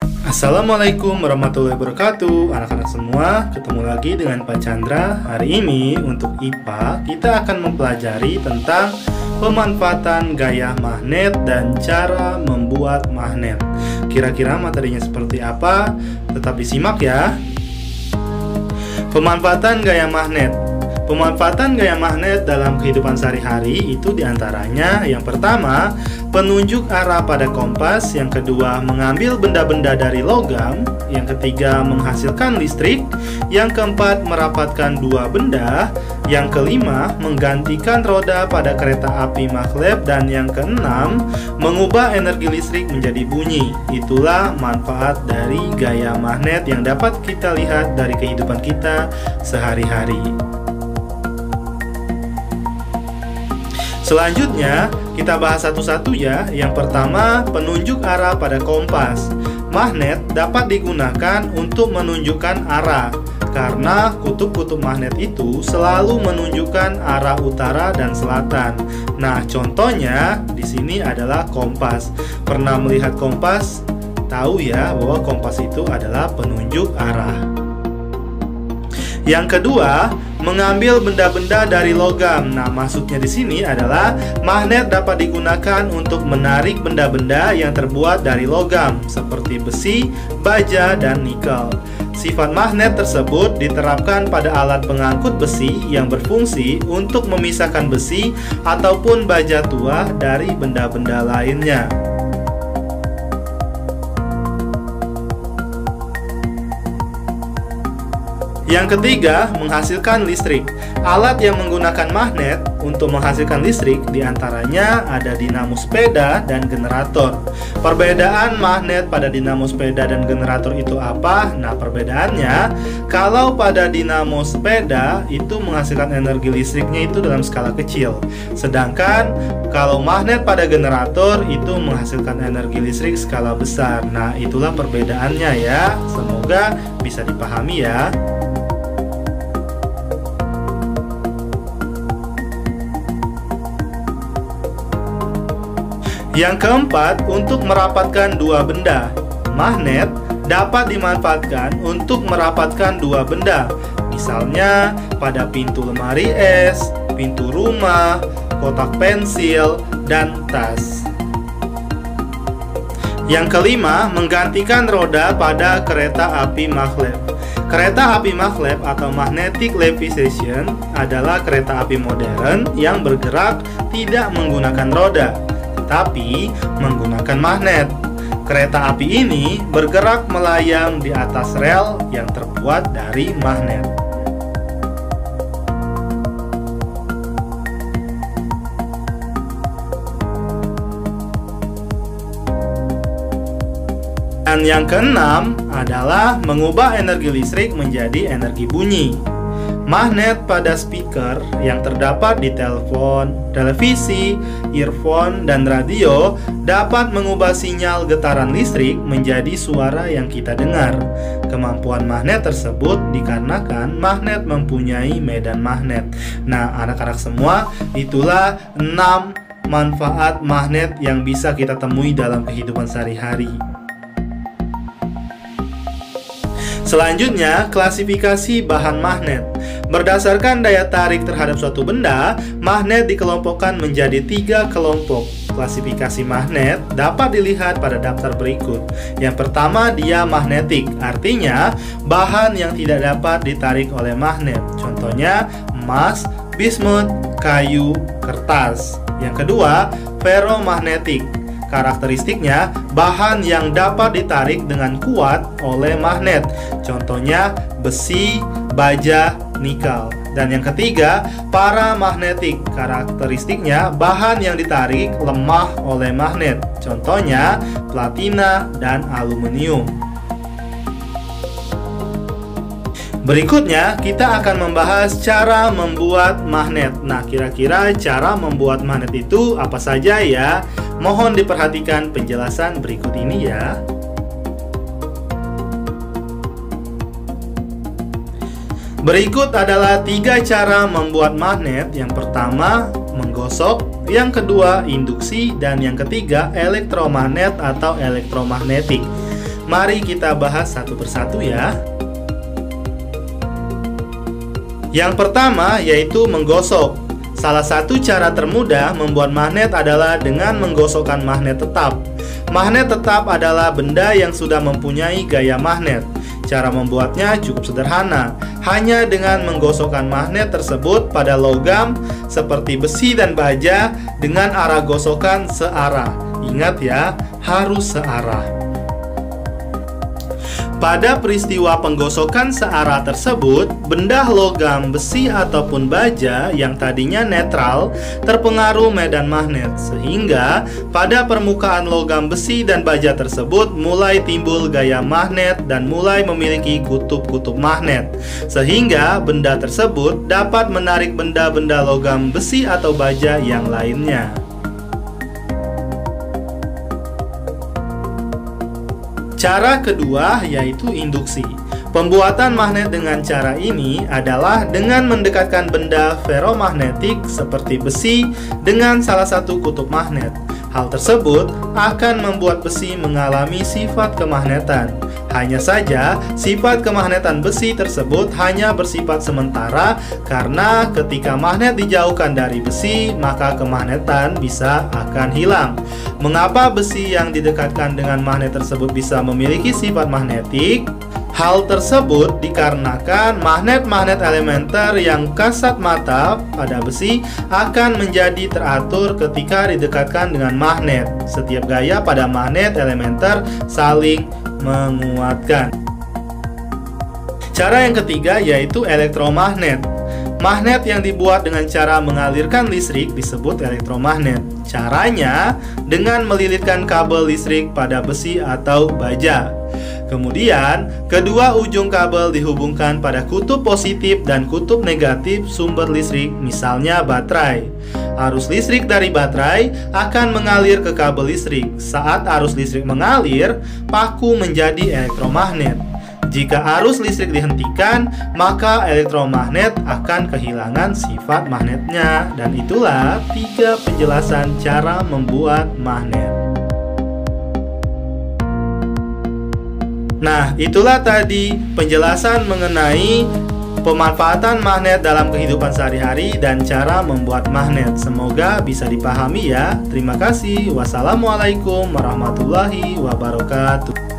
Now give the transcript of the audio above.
Assalamualaikum warahmatullahi wabarakatuh. Anak-anak semua, ketemu lagi dengan Pak Chandra. Hari ini untuk IPA kita akan mempelajari tentang pemanfaatan gaya magnet dan cara membuat magnet. Kira-kira materinya seperti apa? Tetap disimak ya. Pemanfaatan gaya magnet. Pemanfaatan gaya magnet dalam kehidupan sehari-hari itu diantaranya yang pertama, penunjuk arah pada kompas, yang kedua, mengambil benda-benda dari logam, yang ketiga, menghasilkan listrik, yang keempat, merapatkan dua benda, yang kelima, menggantikan roda pada kereta api maglev, dan yang keenam, mengubah energi listrik menjadi bunyi. Itulah manfaat dari gaya magnet yang dapat kita lihat dari kehidupan kita sehari-hari. Selanjutnya, kita bahas satu-satu ya. Yang pertama, penunjuk arah pada kompas. Magnet dapat digunakan untuk menunjukkan arah, karena kutub-kutub magnet itu selalu menunjukkan arah utara dan selatan. Nah, contohnya di sini adalah kompas. Pernah melihat kompas? Tahu ya bahwa kompas itu adalah penunjuk arah. Yang kedua, mengambil benda-benda dari logam. Nah, maksudnya di sini adalah magnet dapat digunakan untuk menarik benda-benda yang terbuat dari logam seperti besi, baja, dan nikel. Sifat magnet tersebut diterapkan pada alat pengangkut besi yang berfungsi untuk memisahkan besi ataupun baja tua dari benda-benda lainnya. Yang ketiga, menghasilkan listrik. Alat yang menggunakan magnet untuk menghasilkan listrik diantaranya ada dinamo sepeda dan generator. Perbedaan magnet pada dinamo sepeda dan generator itu apa? Nah, perbedaannya, kalau pada dinamo sepeda itu menghasilkan energi listriknya itu dalam skala kecil. Sedangkan kalau magnet pada generator itu menghasilkan energi listrik skala besar. Nah, itulah perbedaannya ya. Semoga bisa dipahami ya. Yang keempat, untuk merapatkan dua benda. Magnet dapat dimanfaatkan untuk merapatkan dua benda. Misalnya pada pintu lemari es, pintu rumah, kotak pensil, dan tas. Yang kelima, menggantikan roda pada kereta api maglev. Kereta api maglev atau magnetic levitation adalah kereta api modern yang bergerak tidak menggunakan roda, tapi menggunakan magnet. Kereta api ini bergerak melayang di atas rel yang terbuat dari magnet. Dan yang keenam adalah mengubah energi listrik menjadi energi bunyi. Magnet pada speaker yang terdapat di telepon, televisi, earphone, dan radio dapat mengubah sinyal getaran listrik menjadi suara yang kita dengar. Kemampuan magnet tersebut dikarenakan magnet mempunyai medan magnet. Nah, anak-anak semua, itulah 6 manfaat magnet yang bisa kita temui dalam kehidupan sehari-hari. Selanjutnya, klasifikasi bahan magnet. Berdasarkan daya tarik terhadap suatu benda, magnet dikelompokkan menjadi 3 kelompok. Klasifikasi magnet dapat dilihat pada daftar berikut. Yang pertama, dia magnetik, artinya bahan yang tidak dapat ditarik oleh magnet. Contohnya, emas, bismut, kayu, kertas. Yang kedua, ferromagnetik. Karakteristiknya, bahan yang dapat ditarik dengan kuat oleh magnet. Contohnya, besi, baja, nikel. Dan yang ketiga, paramagnetik. Karakteristiknya, bahan yang ditarik lemah oleh magnet. Contohnya, platina dan aluminium. Berikutnya, kita akan membahas cara membuat magnet. Nah, kira-kira cara membuat magnet itu apa saja ya? Mohon diperhatikan penjelasan berikut ini ya. Berikut adalah 3 cara membuat magnet. Yang pertama, menggosok, yang kedua, induksi, dan yang ketiga, elektromagnet atau elektromagnetik. Mari kita bahas satu persatu ya. Yang pertama yaitu menggosok. Salah satu cara termudah membuat magnet adalah dengan menggosokkan magnet tetap. Magnet tetap adalah benda yang sudah mempunyai gaya magnet. Cara membuatnya cukup sederhana, hanya dengan menggosokkan magnet tersebut pada logam seperti besi dan baja dengan arah gosokan searah. Ingat ya, harus searah. Pada peristiwa penggosokan searah tersebut, benda logam, besi ataupun baja yang tadinya netral terpengaruh medan magnet, sehingga pada permukaan logam, besi, dan baja tersebut mulai timbul gaya magnet dan mulai memiliki kutub-kutub magnet, sehingga benda tersebut dapat menarik benda-benda logam, besi, atau baja yang lainnya. Cara kedua yaitu induksi. Pembuatan magnet dengan cara ini adalah dengan mendekatkan benda ferromagnetik seperti besi dengan salah satu kutub magnet. Hal tersebut akan membuat besi mengalami sifat kemagnetan. Hanya saja, sifat kemagnetan besi tersebut hanya bersifat sementara karena ketika magnet dijauhkan dari besi, maka kemagnetan bisa akan hilang. Mengapa besi yang didekatkan dengan magnet tersebut bisa memiliki sifat magnetik? Hal tersebut dikarenakan magnet-magnet elementer yang kasat mata pada besi akan menjadi teratur ketika didekatkan dengan magnet. Setiap gaya pada magnet elementer saling menguatkan. Cara yang ketiga yaitu elektromagnet. Magnet yang dibuat dengan cara mengalirkan listrik disebut elektromagnet. Caranya dengan melilitkan kabel listrik pada besi atau baja. Kemudian, kedua ujung kabel dihubungkan pada kutub positif dan kutub negatif sumber listrik, misalnya baterai. Arus listrik dari baterai akan mengalir ke kabel listrik. Saat arus listrik mengalir, paku menjadi elektromagnet. Jika arus listrik dihentikan, maka elektromagnet akan kehilangan sifat magnetnya. Dan itulah 3 penjelasan cara membuat magnet. Nah, itulah tadi penjelasan mengenai pemanfaatan magnet dalam kehidupan sehari-hari dan cara membuat magnet. Semoga bisa dipahami ya. Terima kasih. Wassalamualaikum warahmatullahi wabarakatuh.